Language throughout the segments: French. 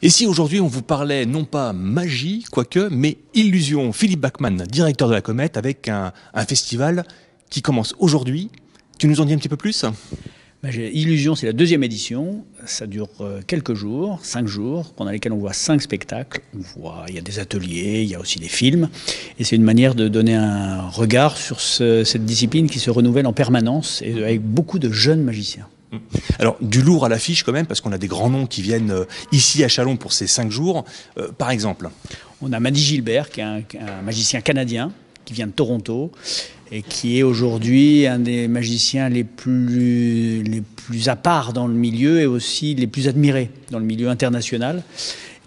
Et si aujourd'hui on vous parlait non pas magie, quoique, mais illusion? Philippe Bachmann, directeur de la Comète, avec un festival qui commence aujourd'hui. Tu nous en dis un petit peu plus? Illusion, c'est la deuxième édition. Ça dure quelques jours, 5 jours, pendant lesquels on voit 5 spectacles. Il y a des ateliers, il y a aussi des films. Et c'est une manière de donner un regard sur cette discipline qui se renouvelle en permanence et avec beaucoup de jeunes magiciens. Alors, du lourd à l'affiche quand même, parce qu'on a des grands noms qui viennent ici à Châlons pour ces 5 jours. Par exemple, on a Mady Gilbert, qui est un magicien canadien, qui vient de Toronto, et qui est aujourd'hui un des magiciens les plus à part dans le milieu et aussi les plus admirés dans le milieu international,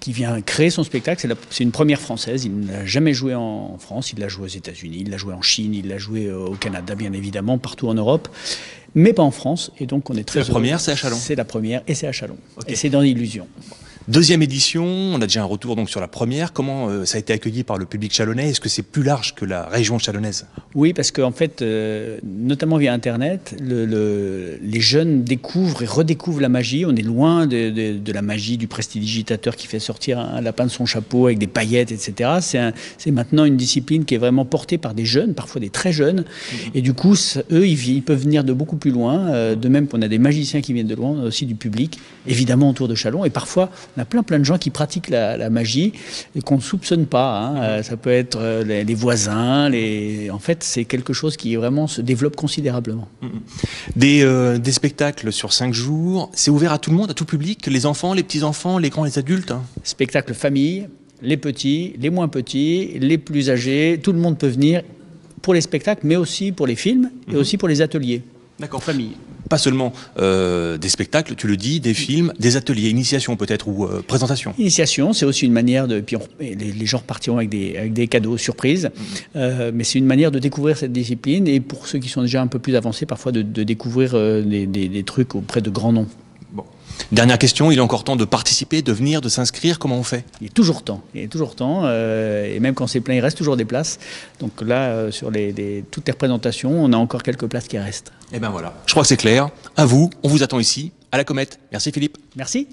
qui vient créer son spectacle. C'est une première française, il n'a jamais joué en France, il l'a joué aux États-Unis, il l'a joué en Chine, il l'a joué au Canada, bien évidemment, partout en Europe, mais pas en France, et donc on est très heureux. La première, c'est à Châlons. C'est la première, et c'est à Châlons, okay. Et c'est dans l'illusion. Deuxième édition, on a déjà un retour donc sur la première. Comment ça a été accueilli par le public chalonnais? Est-ce que c'est plus large que la région chalonnaise? Oui, parce qu'en fait, notamment via Internet, les jeunes découvrent et redécouvrent la magie. On est loin de la magie du prestidigitateur qui fait sortir un lapin de son chapeau avec des paillettes, etc. C'est maintenant une discipline qui est vraiment portée par des jeunes, parfois des très jeunes. Et du coup, eux, ils peuvent venir de beaucoup plus loin. De même qu'on a des magiciens qui viennent de loin, aussi du public, évidemment autour de Châlons. Et parfois, on a plein de gens qui pratiquent la magie et qu'on ne soupçonne pas. Hein. Ça peut être les voisins. En fait, c'est quelque chose qui vraiment se développe considérablement. Des spectacles sur 5 jours, c'est ouvert à tout le monde, à tout public, les enfants, les petits-enfants, les grands, les adultes? Spectacle famille, les petits, les moins petits, les plus âgés, tout le monde peut venir pour les spectacles, mais aussi pour les films et aussi pour les ateliers. D'accord. Famille. Pas seulement des spectacles, tu le dis, des films, des ateliers, initiation peut-être, ou présentation. Initiation, c'est aussi une manière de... Puis les gens repartiront avec des cadeaux surprises, mais c'est une manière de découvrir cette discipline, et pour ceux qui sont déjà un peu plus avancés, parfois de découvrir des trucs auprès de grands noms. Bon. Dernière question, il est encore temps de participer, de venir, de s'inscrire, comment on fait? Il est toujours temps, et même quand c'est plein, il reste toujours des places. Donc là, sur toutes les représentations, on a encore quelques places qui restent. Et ben voilà, je crois que c'est clair. À vous, on vous attend ici, à la Comète. Merci Philippe. Merci.